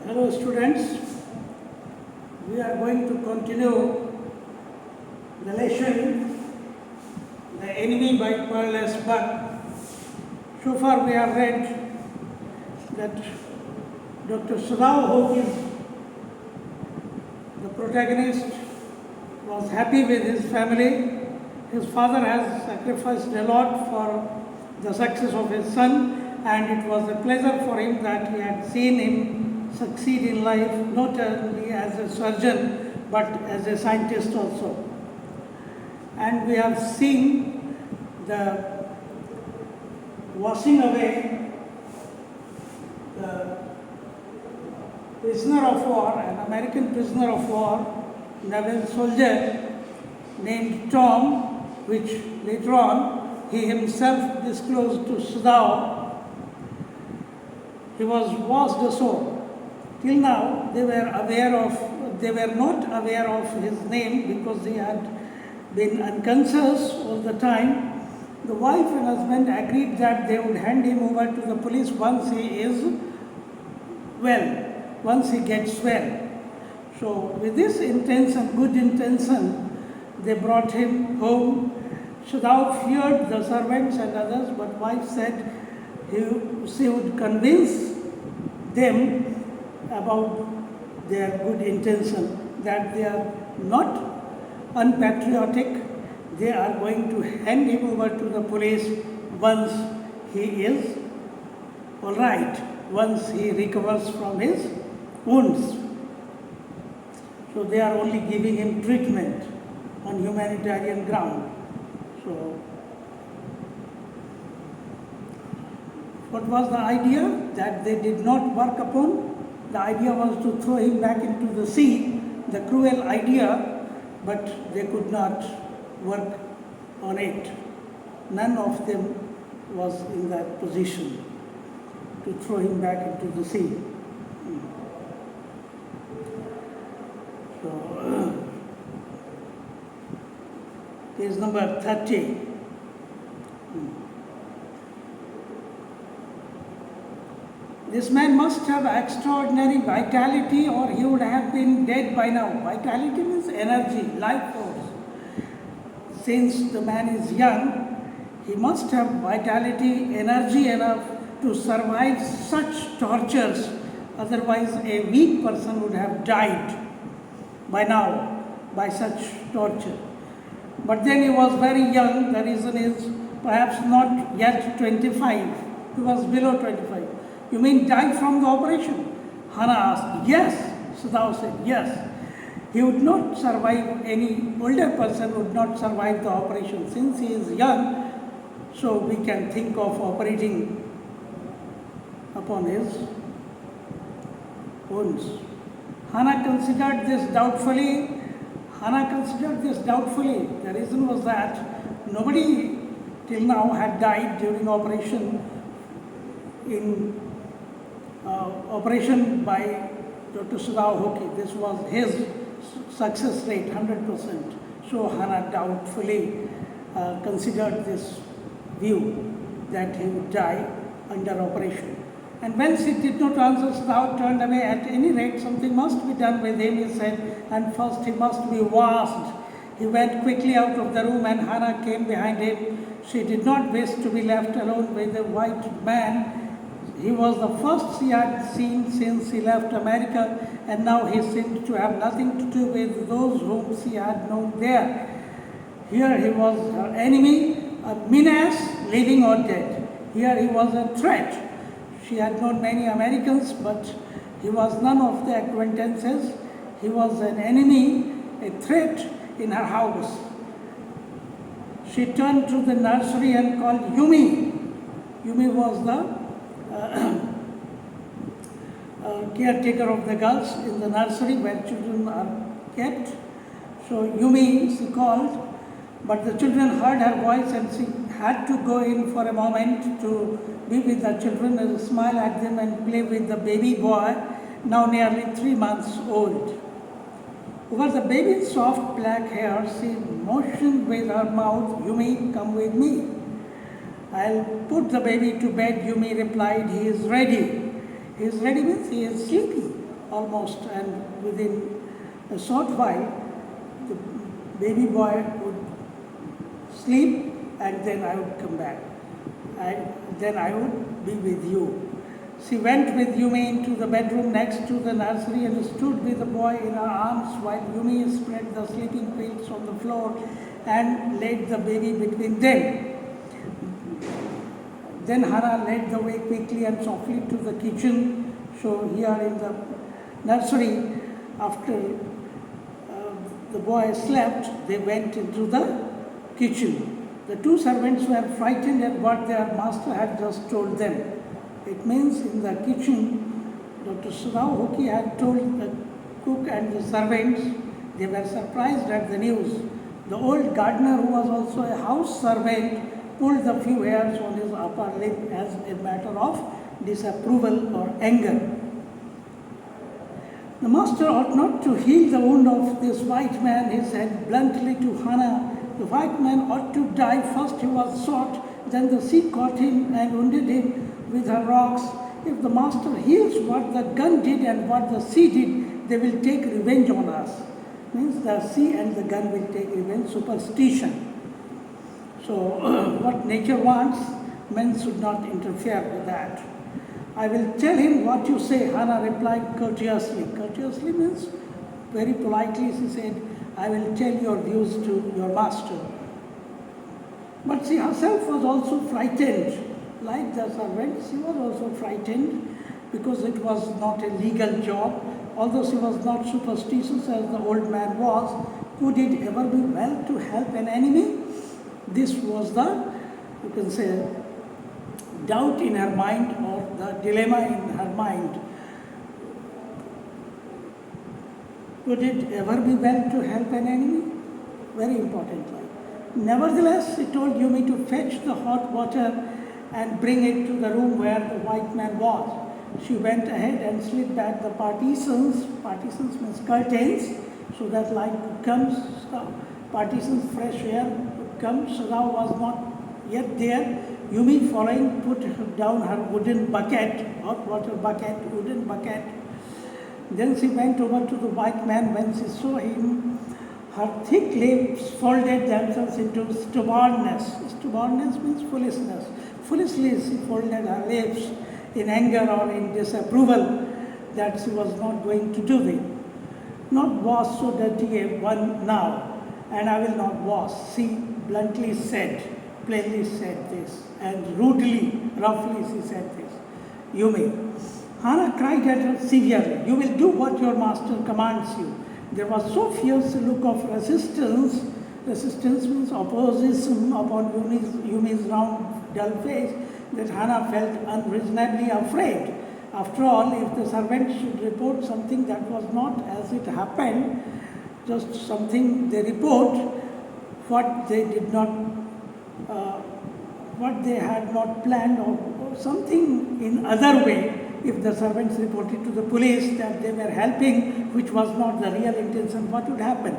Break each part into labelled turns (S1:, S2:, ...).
S1: Hello students, we are going to continue the lesson, The Enemy by Pearl's Bud. So far we have read that Dr. Sudhav Hawkins, the protagonist, was happy with his family. His father has sacrificed a lot for the success of his son, and it was a pleasure for him that he had seen him succeed in life, not only as a surgeon but as a scientist also. And we have seen the washing away the prisoner of war, an American prisoner of war, naval soldier named Tom, which later on he himself disclosed to Sudhav. He was washed ashore. Till now, they were not aware of his name because he had been unconscious all the time. The wife and husband agreed that they would hand him over to the police once he is well, once he gets well. So with this intention, good intention, they brought him home. Sudhav feared the servants and others, but wife said she would convince them about their good intention, that they are not unpatriotic. They are going to hand him over to the police once he is all right, once he recovers from his wounds. So they are only giving him treatment on humanitarian ground. So what was the idea that they did not work upon? The idea was to throw him back into the sea, the cruel idea, but they could not work on it. None of them was in that position to throw him back into the sea. So, page number 30. This man must have extraordinary vitality or he would have been dead by now. Vitality means energy, life force. Since the man is young, he must have vitality, energy enough to survive such tortures. Otherwise, a weak person would have died by now by such torture. But then he was very young. The reason is perhaps not yet 25. He was below 25. You mean died from the operation? Hannah asked. Yes. Sudhav said yes. He would not survive, any older person would not survive the operation. Since he is young, so we can think of operating upon his wounds. Hannah considered this doubtfully. The reason was that nobody till now had died during operation by Dr. Sudhav Hawkins. This was his success rate, 100%. So Hannah doubtfully considered this view that he would die under operation. And when she did not answer, Sudhav turned away. At any rate, something must be done with him, he said, and first he must be washed. He went quickly out of the room and Hannah came behind him. She did not wish to be left alone with the white man. He was the first she had seen since he left America, and now he seemed to have nothing to do with those whom she had known there. Here he was her enemy, a menace, living or dead. Here he was a threat. She had known many Americans, but he was none of the acquaintances. He was an enemy, a threat in her house. She turned to the nursery and called Yumi. Yumi was the caretaker of the girls in the nursery where children are kept. So Yumi, she called, but the children heard her voice and she had to go in for a moment to be with the children and smile at them and play with the baby boy, now nearly 3 months old. Over the baby's soft black hair, she motioned with her mouth, Yumi, come with me. I'll put the baby to bed, Yumi replied. He is ready. He is ready means he is sleepy. almost, and within a short while, the baby boy would sleep, and then I would come back. Then I would be with you. She went with Yumi into the bedroom next to the nursery and stood with the boy in her arms while Yumi spread the sleeping pills on the floor and laid the baby between them. Then Hana led the way quickly and softly to the kitchen. So here in the nursery, after the boy slept, they went into the kitchen. The two servants were frightened at what their master had just told them. It means in the kitchen, Dr. Sudhahuki had told the cook and the servants. They were surprised at the news. The old gardener, who was also a house servant, pulled the few hairs on his upper lip as a matter of disapproval or anger. The master ought not to heal the wound of this white man, he said bluntly to Hana. The white man ought to die. First he was shot, then the sea caught him and wounded him with her rocks. If the master heals what the gun did and what the sea did, they will take revenge on us. Means the sea and the gun will take revenge, superstition. So what nature wants, men should not interfere with that. I will tell him what you say, Hana replied courteously. Courteously means very politely she said, I will tell your views to your master. But she herself was also frightened. Like the servant, she was also frightened because it was not a legal job. Although she was not superstitious as the old man was, could it ever be well to help an enemy? This was the, you can say, doubt in her mind or the dilemma in her mind. Could it ever be well to help an enemy? Very important line. Nevertheless, she told Yumi to fetch the hot water and bring it to the room where the white man was. She went ahead and slid back the partitions. Partitions means curtains, so that light could come. Partitions, fresh air would come. Sudhav was not yet there. Yumi, following, put down her wooden bucket, hot water bucket, wooden bucket. Then she went over to the white man. When she saw him, her thick lips folded themselves into stubbornness. Stubbornness means foolishness. Foolishly she folded her lips in anger or in disapproval that she was not going to do it. Not wash so dirty a one now, and I will not wash. She bluntly said, plainly said this, and rudely, roughly she said this. Yumi. Hana cried at her severely, you will do what your master commands you. There was so fierce a look of resistance. Resistance means opposition upon Yumi's round, dull face, that Hana felt unreasonably afraid. After all, if the servant should report something that was not as it happened, just something they report, what they did not, what they had not planned, or something in other way, if the servants reported to the police that they were helping, which was not the real intention, what would happen?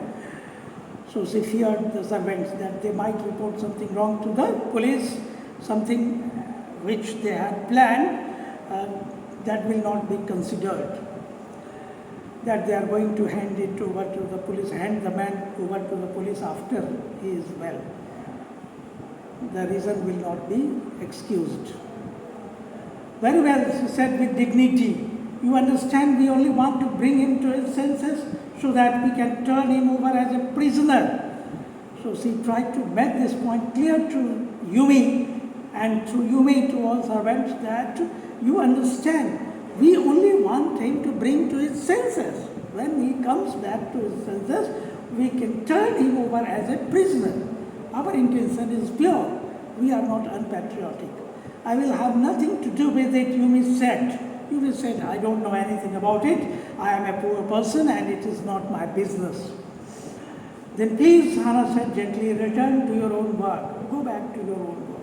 S1: So she feared the servants that they might report something wrong to the police, something which they had planned that will not be considered. That they are going to hand it over to the police, hand the man over to the police after he is well. The reason will not be excused. Very well, she said with dignity. You understand, we only want to bring him to his senses so that we can turn him over as a prisoner. So she tried to make this point clear to Yumi, and through Yumi to all servants, that you understand, we only want him to bring to his senses. When he comes back to his senses, we can turn him over as a prisoner. Our intention is pure. We are not unpatriotic. I will have nothing to do with it, Yumi said. Yumi said, I don't know anything about it. I am a poor person and it is not my business. Then please, Hana said gently, return to your own work. Go back to your own work.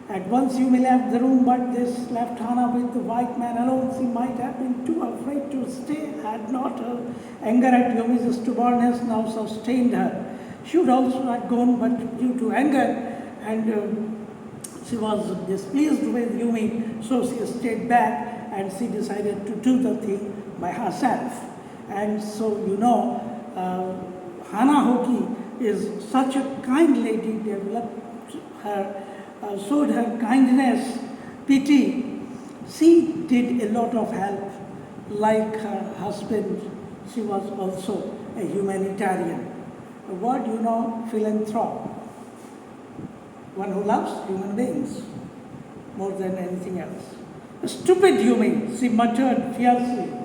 S1: At once Yumi left the room, but this left Hana with the white man alone. She might have been too afraid to stay had not her anger at Yumi's stubbornness now sustained her. She would also have gone, but due to anger and she was displeased with Yumi, so she stayed back and she decided to do the thing by herself. And so, Hana Hoki is such a kind lady, developed her, showed her kindness, pity. She did a lot of help. Like her husband, she was also a humanitarian. A word, philanthrope. One who loves human beings more than anything else. A stupid human, she muttered fiercely.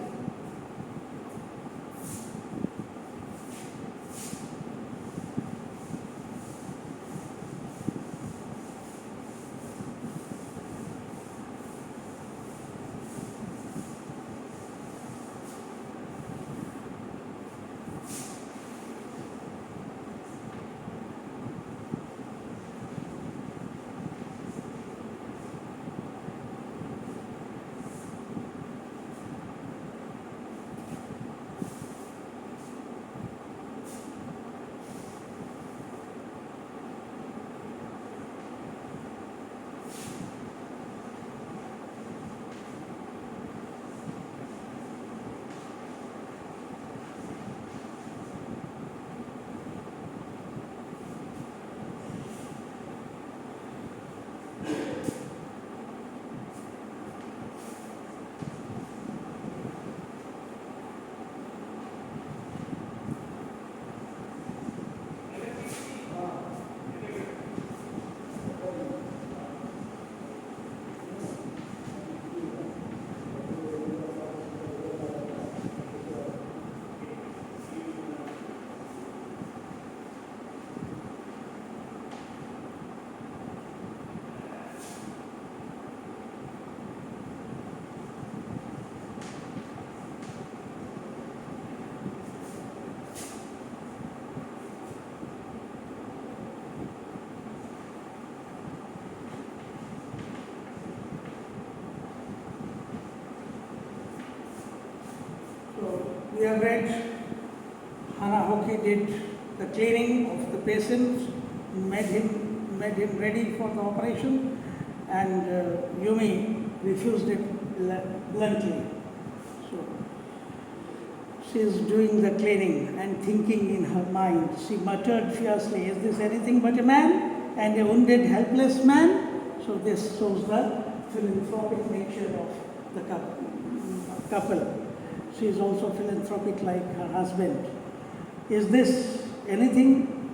S1: We have read Hana Hoki did the cleaning of the patient, made him ready for the operation, and Yumi refused it bluntly. So she is doing the cleaning and thinking in her mind. She muttered fiercely, "Is this anything but a man and a wounded, helpless man?" So this shows the philanthropic nature of the couple. She is also philanthropic like her husband. Is this anything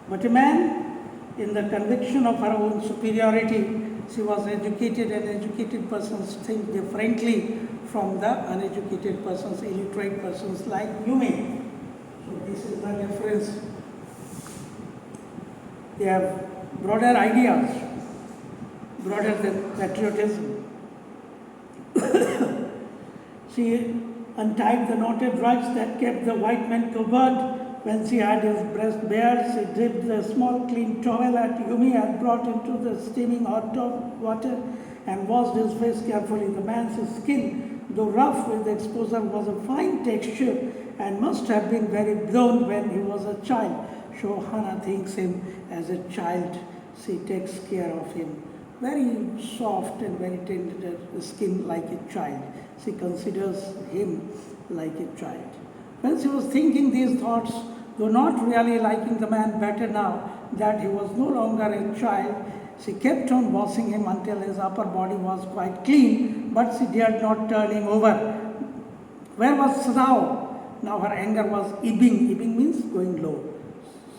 S1: but a man? In the conviction of her own superiority, she was educated, and educated persons think differently from the uneducated persons, illiterate persons like Yumi. So this is the difference. They have broader ideas, broader than patriotism. She untied the knotted rugs that kept the white man covered. When she had his breast bare, she dipped the small clean towel that Yumi had brought into the steaming hot water and washed his face carefully. The man's skin, though rough with exposure, was a fine texture and must have been very blown when he was a child. So Hana thinks him as a child. She takes care of him. Very soft and very tender skin like a child. She considers him like a child. When she was thinking these thoughts, though not really liking the man better now that he was no longer a child, she kept on washing him until his upper body was quite clean, but she dared not turn him over. Where was Sadao? Now her anger was ebbing. Ebbing means going low.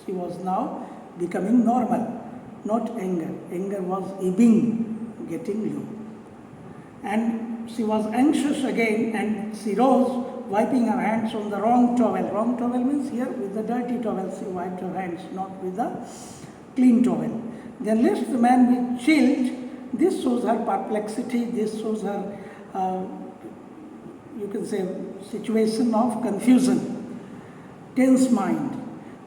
S1: She was now becoming normal, not anger. Anger was ebbing, getting low. And she was anxious again, and she rose, wiping her hands on the wrong towel. Wrong towel means here with the dirty towel she wiped her hands, not with the clean towel. Then lest the man be chilled, this shows her perplexity, this shows her, you can say, situation of confusion, tense mind.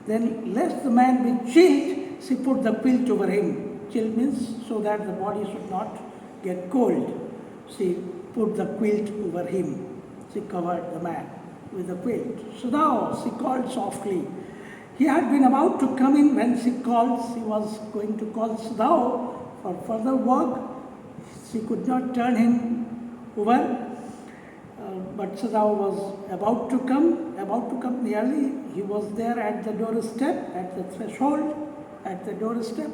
S1: Then lest the man be chilled, she put the quilt over him. Chilled means so that the body should not get cold. She put the quilt over him. She covered the man with the quilt. Sadao, she called softly. He had been about to come in when she called. She was going to call Sadao for further work. She could not turn him over. But Sadao was about to come nearly. He was there at the doorstep, at the threshold, at the doorstep.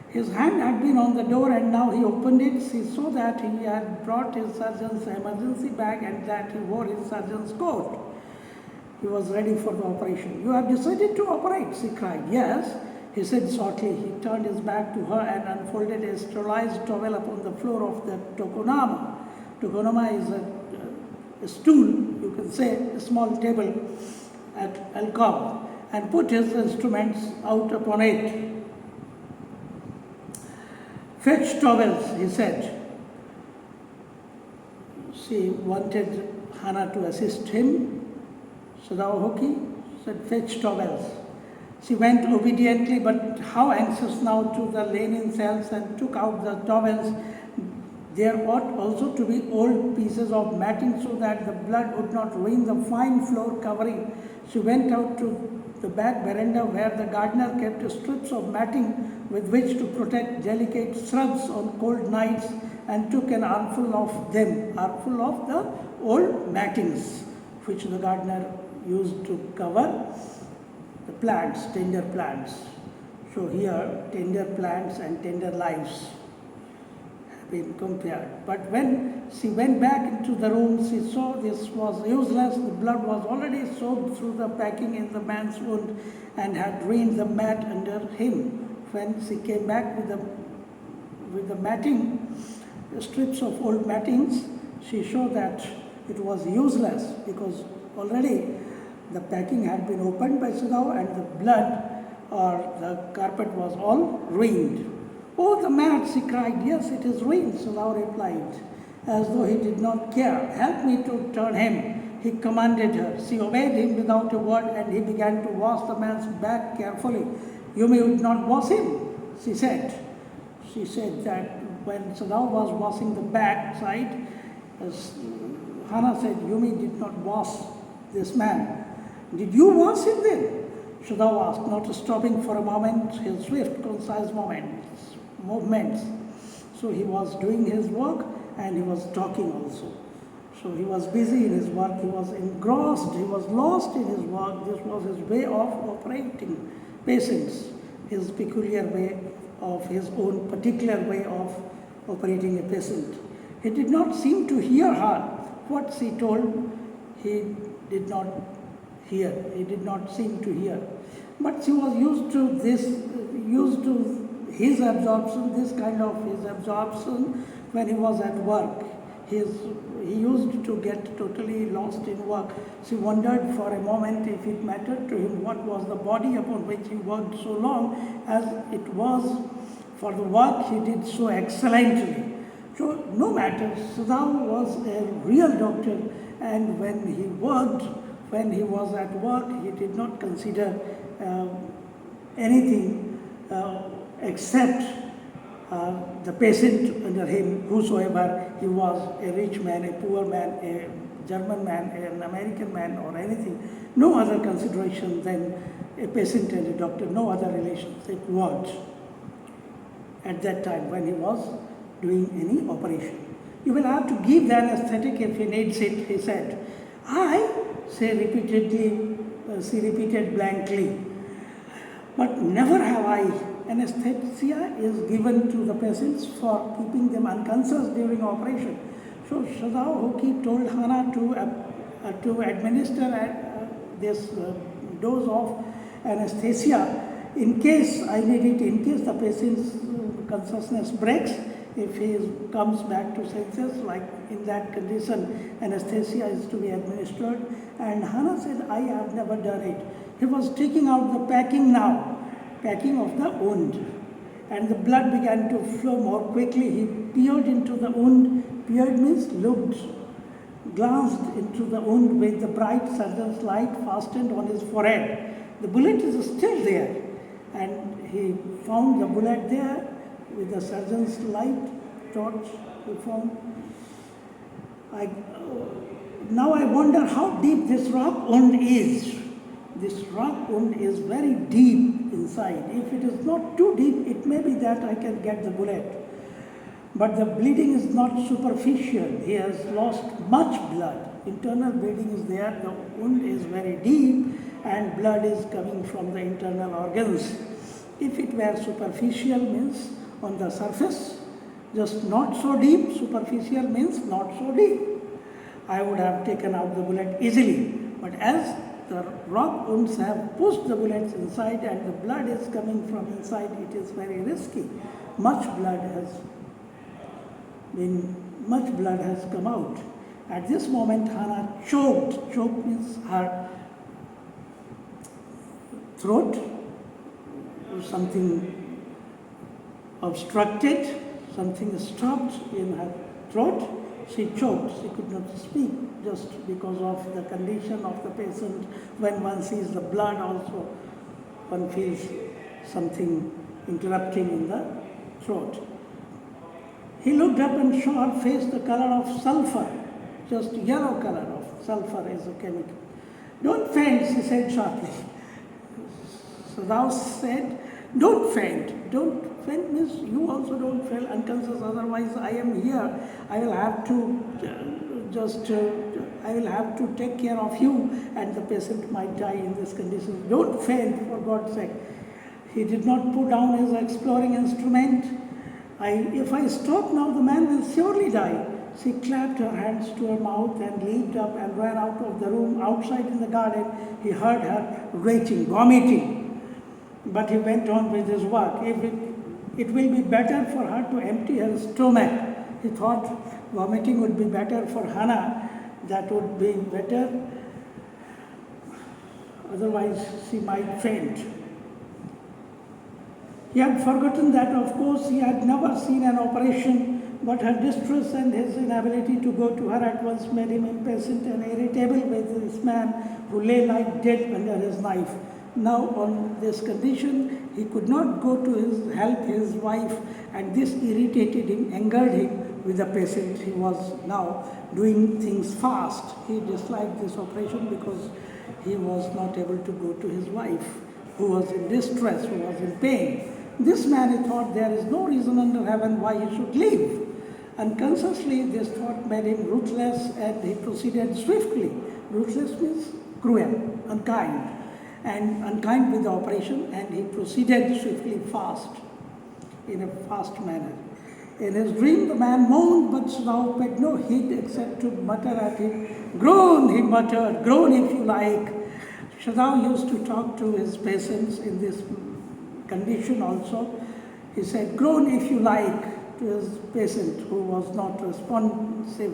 S1: His hand had been on the door and now he opened it. She saw that he had brought his surgeon's emergency bag and that he wore his surgeon's coat. He was ready for the operation. "You have decided to operate?" she cried. "Yes," he said shortly. He turned his back to her and unfolded a sterilized towel upon the floor of the tokonoma. Tokonoma is a stool, you can say, a small table at alcove, and put his instruments out upon it. "Fetch towels," he said. She wanted Hana to assist him. Sadao Hoki said, "Fetch towels." She went obediently, but how anxious now, to the linen cells and took out the towels. There ought also to be old pieces of matting so that the blood would not ruin the fine floor covering. She went out to the back veranda where the gardener kept strips of matting with which to protect delicate shrubs on cold nights, and took an armful of the old mattings which the gardener used to cover the plants, tender plants. So here, tender plants and tender lives have been compared. But when she went back into the room, she saw this was useless. The blood was already soaked through the packing in the man's wound and had drained the mat under him. When she came back with the matting, the strips of old mattings, she saw that it was useless because already the packing had been opened by Sadao and the blood or the carpet was all ruined. "Oh, the mat," she cried. "Yes, it is ruined," Sadao replied, as though he did not care. "Help me to turn him," he commanded her. She obeyed him without a word and he began to wash the man's back carefully. "You may not wash him," she said. She said that when Sadao was washing the back side, Hana said, "Yumi did not wash this man." "Did you wash him then?" Sadao asked, not stopping for a moment his swift, concise movements. So he was doing his work and he was talking also. So he was busy in his work, he was engrossed, he was lost in his work. This was his way of operating patients, his peculiar way of his own particular way of operating a patient. He did not seem to hear her. What she told, he did not hear. He did not seem to hear. But she was used to his absorption, this kind of his absorption when he was at work. He used to get totally lost in work. She wondered for a moment if it mattered to him what was the body upon which he worked so long, as it was for the work he did so excellently. So no matter, Sadao was a real doctor, and when he was at work, he did not consider anything except the patient under him, whosoever he was, a rich man, a poor man, a German man, an American man, or anything. No other consideration than a patient and a doctor, no other relations. It was at that time when he was doing any operation. "You will have to give the anesthetic if he needs it," he said. She repeated blankly. "But never have I. Anesthesia is given to the patients for keeping them unconscious during operation." So Sadao Hoki told Hana to administer this dose of anesthesia in case I need it, in case the patient's consciousness breaks. If he comes back to senses, like in that condition, anesthesia is to be administered. And Hana said, "I have never done it." He was taking out the packing now, packing of the wound. And the blood began to flow more quickly. He peered into the wound. Peered means looked, glanced into the wound with the bright surgeon's light fastened on his forehead. The bullet is still there. And he found the bullet there. With the surgeon's light torch, he found. Now I wonder how deep this rock wound is. This rock wound is very deep inside. If it is not too deep, it may be that I can get the bullet. But the bleeding is not superficial. He has lost much blood. Internal bleeding is there. The wound is very deep and blood is coming from the internal organs. If it were superficial means on the surface, just not so deep. Superficial means not so deep. I would have taken out the bullet easily. But as the rock wounds have pushed the bullets inside and the blood is coming from inside, it is very risky. Much blood has come out. At this moment, Hannah choked. Choke means her throat, something obstructed, something stopped in her throat. She choked. She could not speak just because of the condition of the patient. When one sees the blood also, one feels something interrupting in the throat. He looked up and saw her face the color of sulfur, just yellow color of sulfur is a chemical. Don't faint, she said sharply. So thou said, don't faint. Don't faint means you also don't feel unconscious, otherwise I am here. I will have to take care of you and the patient might die in this condition. Don't faint, for God's sake. He did not put down his exploring instrument. If I stop now, the man will surely die. She clapped her hands to her mouth and leaped up and ran out of the room. Outside in the garden, he heard her retching, vomiting. But he went on with his work. It will be better for her to empty her stomach. He thought vomiting would be better for Hannah. That would be better. Otherwise, she might faint. He had forgotten that, of course, he had never seen an operation, but her distress and his inability to go to her at once made him impatient and irritable with this man who lay like dead under his knife. Now, on this condition, he could not go to help his wife, and this irritated him, angered him with the patient. He was now doing things fast. He disliked this operation because he was not able to go to his wife, who was in distress, who was in pain. This man, he thought, there is no reason under heaven why he should leave. Unconsciously, this thought made him ruthless, and he proceeded swiftly. Ruthless means cruel, unkind, and unkind with the operation, and he proceeded swiftly fast, in a fast manner. In his dream, the man moaned, but Sadao paid no heed except to mutter at him. Groan, he muttered, groan if you like. Sadao used to talk to his patients in this condition also. He said, groan if you like, to his patient who was not responsive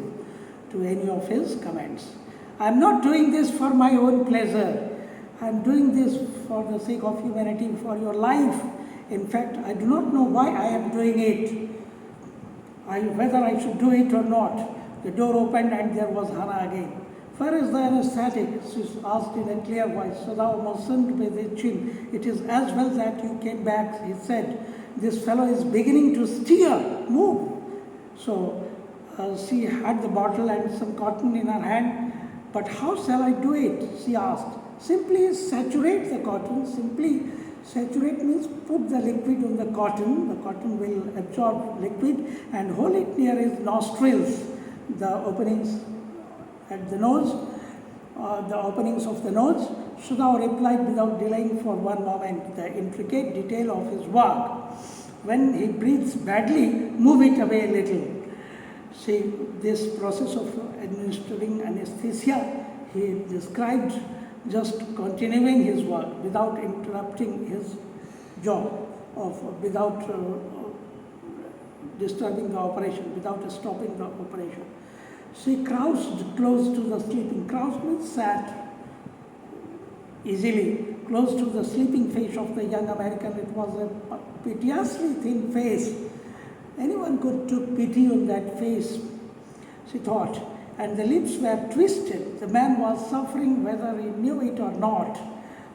S1: to any of his comments. I am not doing this for my own pleasure. I am doing this for the sake of humanity, for your life. In fact, I do not know why I am doing it. Whether I should do it or not. The door opened and there was Hannah again. Where is the anesthetic? She asked in a clear voice. Sadao motioned with his chin. It is as well that you came back, he said. This fellow is beginning to steer. Move. So she had the bottle and some cotton in her hand. But how shall I do it? She asked. Simply saturate the cotton. Simply saturate means put the liquid on the cotton. The cotton will absorb liquid and hold it near his nostrils, the openings at the nose, the openings of the nose. Sadao replied without delaying for one moment the intricate detail of his work. When he breathes badly, move it away a little. See, this process of administering anesthesia, he described just continuing his work without interrupting his job, without disturbing the operation, without stopping the operation. She crouched close to the sleeping. Crouched means sat easily, close to the sleeping face of the young American. It was a piteously thin face. Anyone could take pity on that face, she thought. And the lips were twisted. The man was suffering whether he knew it or not.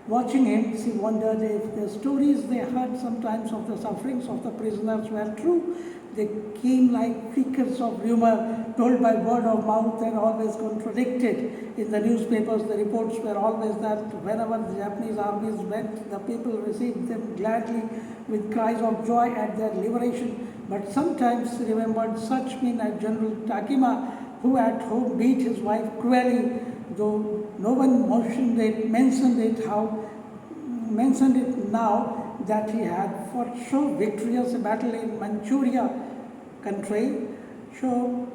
S1: Watching him, she wondered if the stories they heard sometimes of the sufferings of the prisoners were true. They came like flickers of rumor told by word of mouth and always contradicted. In the newspapers, the reports were always that whenever the Japanese armies went, the people received them gladly with cries of joy at their liberation. But sometimes he remembered such men as General Takima, who at home beat his wife cruelly, though no one mentioned it now that he had fought so victorious a battle in Manchuria country. So,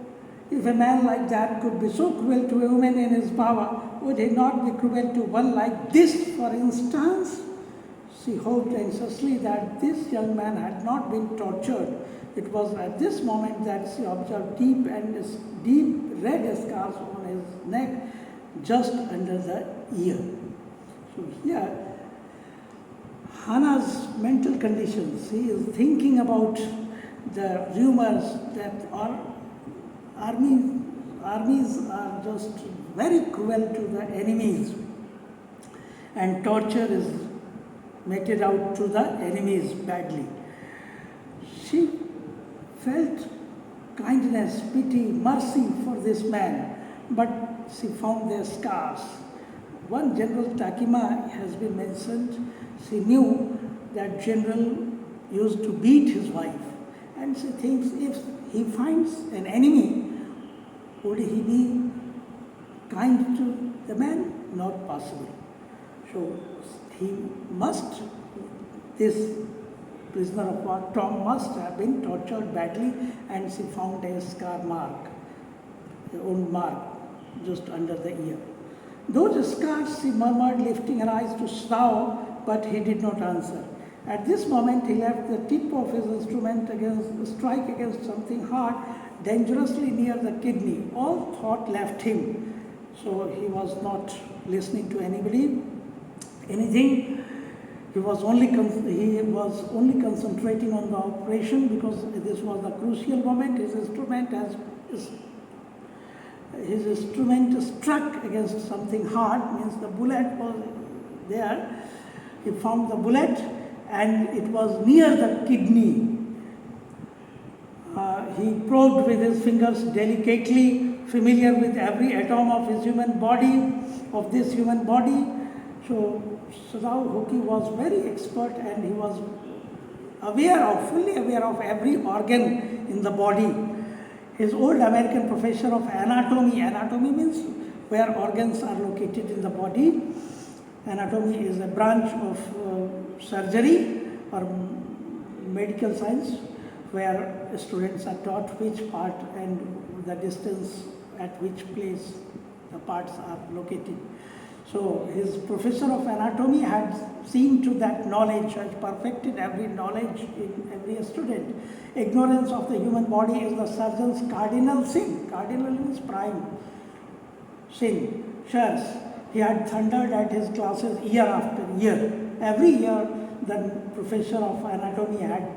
S1: if a man like that could be so cruel to a woman in his power, would he not be cruel to one like this, for instance? She hoped anxiously that this young man had not been tortured. It was at this moment that she observed deep red scars on his neck, just under the ear. So here, Hannah's mental conditions. She is thinking about the rumors that armies are just very cruel to the enemies, and torture is meted out to the enemies badly. She felt kindness, pity, mercy for this man, but she found their scars. One General Takima has been mentioned. She knew that general used to beat his wife, and she thinks if he finds an enemy, would he be kind to the man? Not possible. So this prisoner of war, Tom, must have been tortured badly, and she found a scar mark, a wound mark, just under the ear. Those scars, she murmured, lifting her eyes to Srao, but he did not answer. At this moment, he left the tip of his instrument strike against something hard, dangerously near the kidney. All thought left him, so he was not listening to anything. He was only concentrating on the operation, because this was the crucial moment. His instrument struck against something hard, means the bullet was there. He found the bullet, and it was near the kidney. He probed with his fingers delicately, familiar with every atom of this human body. So Srao Hoki was very expert, and he was fully aware of every organ in the body. His old American professor of anatomy means where organs are located in the body. Anatomy is a branch of surgery or medical science, where students are taught which part and the distance at which place the parts are located. So his professor of anatomy had seen to that knowledge, had perfected every knowledge in every student. Ignorance of the human body is the surgeon's cardinal sin. Cardinal means prime sin. Shares. He had thundered at his classes year after year. Every year, the professor of anatomy had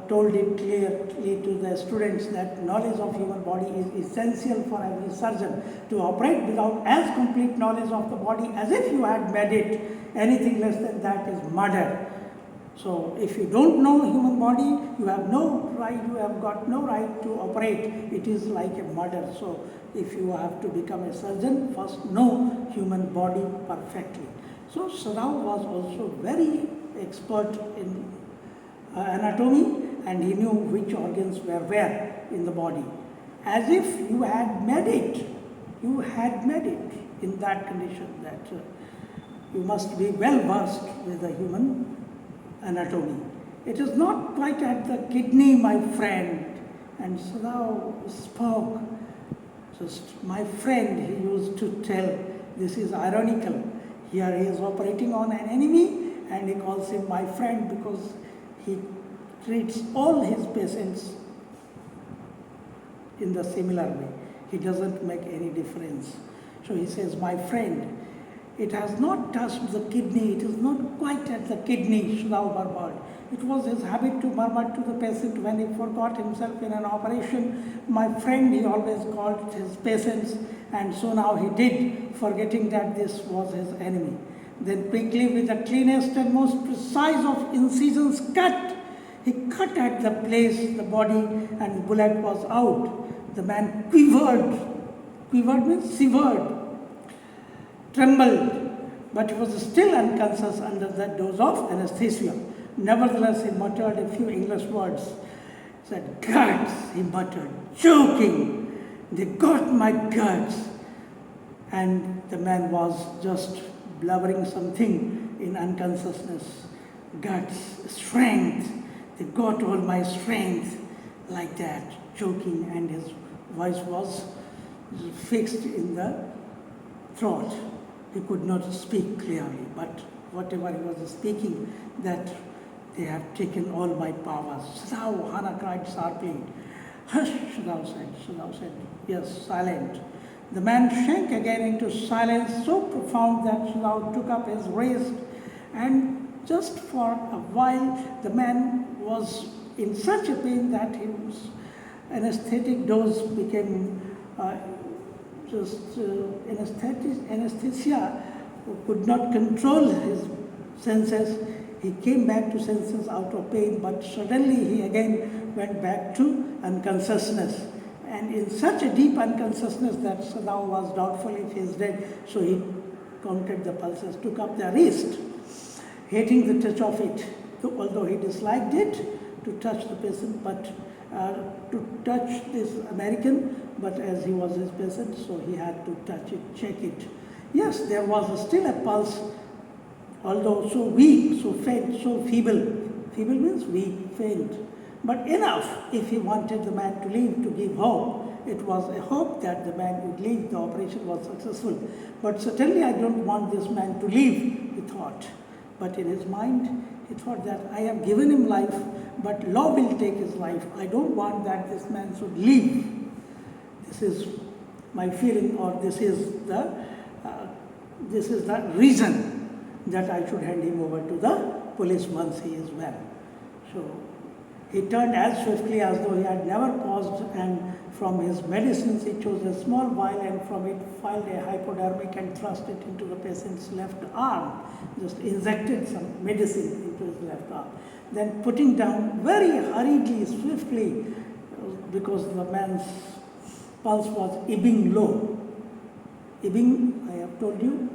S1: told it clearly to the students that knowledge of human body is essential for every surgeon. To operate without as complete knowledge of the body as if you had made it, anything less than that is murder. So if you don't know human body, you have got no right to operate. It is like a murder. So if you have to become a surgeon, first know human body perfectly. So Srao was also very expert in anatomy, and he knew which organs were where in the body. As if you had made it in that condition, that you must be well versed with the human anatomy. It is not quite at the kidney, my friend. And Srao spoke, just my friend, he used to tell. This is ironical. Here he is operating on an enemy, and he calls him my friend because he treats all his patients in the similar way. He doesn't make any difference. So he says, my friend, it has not touched the kidney, it is not quite at the kidney, Srao murmured. It was his habit to murmur to the patient when he forgot himself in an operation. My friend, he always called his patients, and so now he did, forgetting that this was his enemy. Then quickly, with the cleanest and most precise of incisions he cut at the place, the body, and the bullet was out. The man quivered means shivered, trembled, but he was still unconscious under the dose of anesthesia. Nevertheless, he muttered a few English words. Said, "Guts," he muttered, "choking. They got my guts." And the man was just blubbering something in unconsciousness. Guts, strength. They got all my strength, like that, choking, and his voice was fixed in the throat. He could not speak clearly, but whatever he was speaking, that they have taken all my powers. "Sadao," Hannah cried sharply. "Hush," Sadao said, "yes, silent." The man sank again into silence so profound that Sadao took up his wrist, and just for a while the man was in such a pain that his anesthetic dose became anesthesia could not control his senses. He came back to senses out of pain, but suddenly he again went back to unconsciousness. And in such a deep unconsciousness that Sadao was doubtful if he is dead, so he counted the pulses, took up the wrist, hating the touch of it, although he disliked it, to touch the patient, but to touch this American, but as he was his patient, so he had to touch it, check it. Yes, there was still a pulse, although so weak, so faint, so feeble. Feeble means weak, faint, but enough if he wanted the man to live, to give hope. It was a hope that the man would live, the operation was successful. But certainly I don't want this man to live, he thought. But in his mind, he thought that I have given him life, but law will take his life. I don't want that this man should live. This is my feeling, or this is the reason that I should hand him over to the police once he is well. So he turned as swiftly as though he had never paused, and from his medicines he chose a small vial, and from it filed a hypodermic and thrust it into the patient's left arm. Just injected some medicine into his left arm. Then putting down very hurriedly, swiftly, because the man's pulse was ebbing low. Ebbing, I have told you.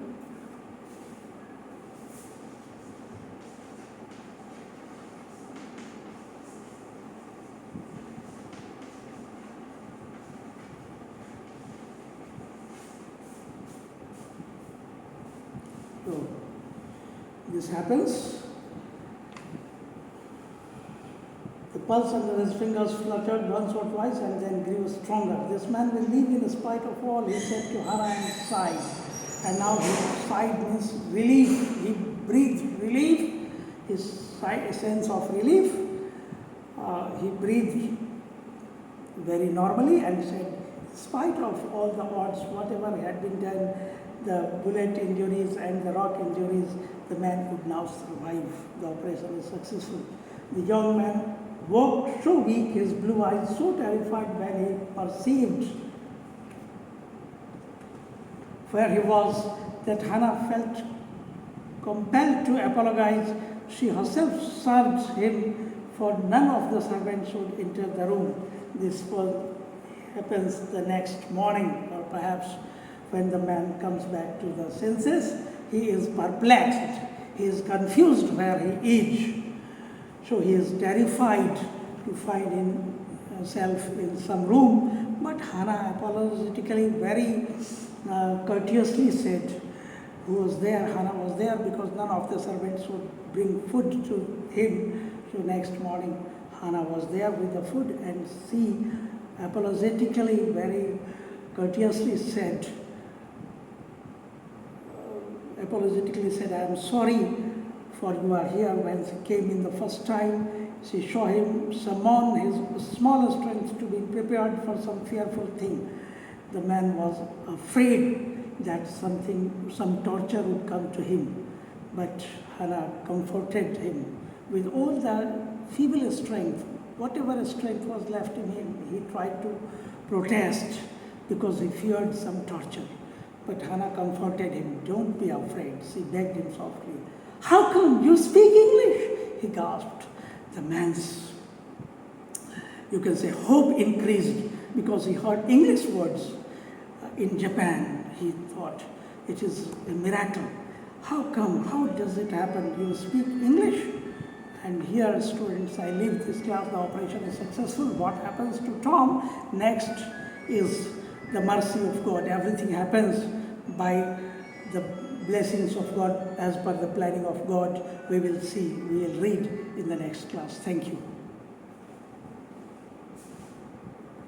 S1: So this happens. The pulse under his fingers fluttered once or twice and then grew stronger. "This man will live in spite of all," he said to Hannah, and sighed. And now he sighed means relief. He breathed relief, his sigh, a sense of relief. He breathed very normally and said, "In spite of all the odds, whatever had been done, the bullet injuries and the rock injuries, the man could now survive. The operation is successful." The young man woke so weak, his blue eyes so terrified when he perceived where he was, that Hannah felt compelled to apologize. She herself served him, for none of the servants should enter the room. This happens the next morning, or perhaps when the man comes back to the senses. He is perplexed, he is confused where he is. So he is terrified to find himself in some room, but Hannah apologetically, very courteously said, who was there? Hannah was there, because none of the servants would bring food to him. So next morning, Hannah was there with the food, and she apologetically, very courteously said, "I am sorry for you are here." When she came in the first time, she saw him summon his small strength to be prepared for some fearful thing. The man was afraid that some torture would come to him. But Hannah comforted him with all the feeble strength, whatever strength was left in him. He tried to protest because he feared some torture. But Hannah comforted him. "Don't be afraid," she begged him softly. "How come you speak English?" he gasped. The man's, you can say, hope increased, because he heard English words in Japan. He thought, it is a miracle. "How come? How does it happen? You speak English?" And here, students, I leave this class. The operation is successful. What happens to Tom next is the mercy of God. Everything happens by the blessings of God as per the planning of God. We will see, we will read in the next class. Thank you.